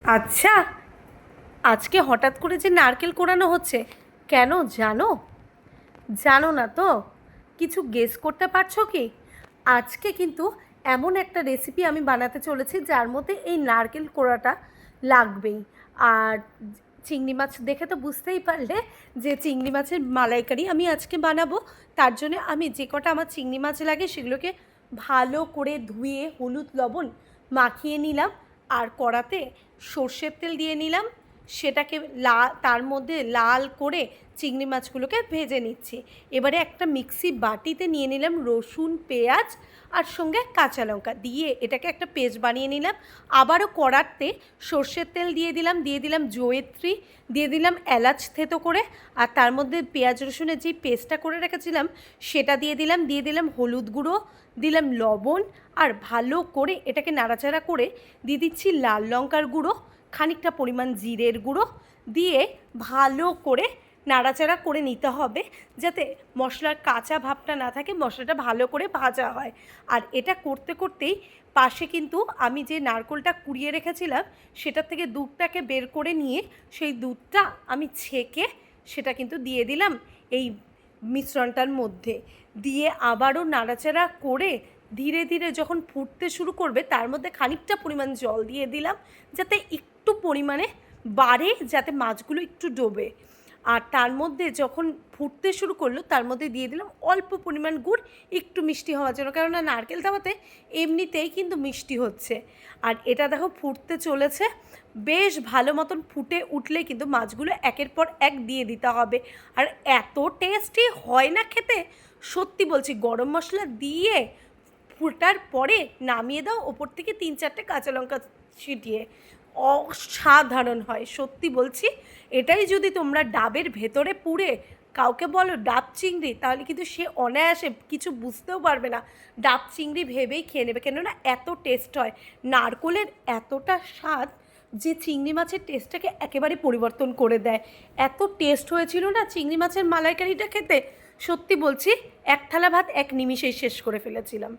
আচ্ছা, আজকে হঠাৎ করে যে নারকেল কোড়ানো হচ্ছে, কেন জানো? জানো না তো? কিছু গেস করতে পারছো কি? আজকে কিন্তু এমন একটা রেসিপি আমি বানাতে চলেছি যার মধ্যে এই নারকেল কোড়াটা লাগবেই। আর চিংড়ি মাছ দেখে তো বুঝতেই পারলে যে চিংড়ি মাছের মালাইকারি আমি আজকে বানাবো। তার জন্য আমি যে কটা আমার চিংড়ি মাছ লাগে সেগুলোকে ভালো করে ধুয়ে হলুদ লবণ মাখিয়ে নিলাম। আর কড়াতে সর্ষের তেল দিয়ে নিলাম, সেটাকে তার মধ্যে লাল করে চিংড়ি মাছগুলোকে ভেজে নিচ্ছি। এবারে একটা মিক্সি বাটিতে নিয়ে নিলাম রসুন, পেঁয়াজ আর সঙ্গে কাঁচা লঙ্কা দিয়ে এটাকে একটা পেস্ট বানিয়ে নিলাম। আবারও কড়াতে সর্ষের তেল দিয়ে দিলাম জয়িত্রী, দিয়ে দিলাম এলাচ থেতো করে, আর তার মধ্যে পেঁয়াজ রসুনের যে পেস্টটা করে রেখেছিলাম সেটা দিয়ে দিলাম হলুদ গুঁড়ো, দিলাম লবণ, আর ভালো করে এটাকে নাড়াচাড়া করে দিয়ে দিচ্ছি লাল লঙ্কার গুঁড়ো, খানিকটা পরিমাণ জিরের গুঁড়ো দিয়ে ভালো করে নাড়াচাড়া করে নিতে হবে যাতে মশলার কাঁচা ভাবটা না থাকে, মশলাটা ভালো করে ভাজা হয়। আর এটা করতে করতেই পাশে কিন্তু আমি যে নারকেলটা কুড়িয়ে রেখেছিলাম সেটার থেকে দুধটাকে বের করে নিয়ে সেই দুধটা আমি ছেঁকে সেটা কিন্তু দিয়ে দিলাম এই মিশ্রণটার মধ্যে, দিয়ে আবারও নাড়াচাড়া করে ধীরে ধীরে যখন ফুটতে শুরু করবে তার মধ্যে খানিকটা পরিমাণ জল দিয়ে দিলাম যাতে একটু পরিমাণে বাড়ে, যাতে মাছগুলো একটু ডোবে। আর তার মধ্যে যখন ফুটতে শুরু করলো তার মধ্যে দিয়ে দিলাম অল্প পরিমাণ গুড়, একটু মিষ্টি হওয়ার জন্য, কেননা নারকেল দাওয়াতে এমনিতেই কিন্তু মিষ্টি হচ্ছে। আর এটা দেখো ফুটতে চলেছে, বেশ ভালো মতন ফুটে উঠলে কিন্তু মাছগুলো একের পর এক দিয়ে দিতে হবে। আর এত টেস্টি হয় না খেতে, সত্যি বলছি। গরম মশলা দিয়ে ফুটার পরে নামিয়ে দাও, ওপর থেকে 3-4টে কাঁচা লঙ্কা ছিটিয়ে, অসাধারণ হয় সত্যি বলছি। এটাই যদি তোমরা ডাবের ভেতরে পুড়ে কাউকে বলো ডাব চিংড়ি, তাহলে কিন্তু সে অনায়াসে কিছু বুঝতেও পারবে না, ডাব চিংড়ি ভেবেই খেয়ে নেবে, কেননা এত টেস্ট হয়। নারকোলের এতটা স্বাদ যে চিংড়ি মাছের টেস্টটাকে একেবারে পরিবর্তন করে দেয়। এত টেস্ট হয়েছিল না চিংড়ি মাছের মালাইকারিটা খেতে, সত্যি বলছি এক থালা ভাত এক নিমিষেই শেষ করে ফেলেছিলাম।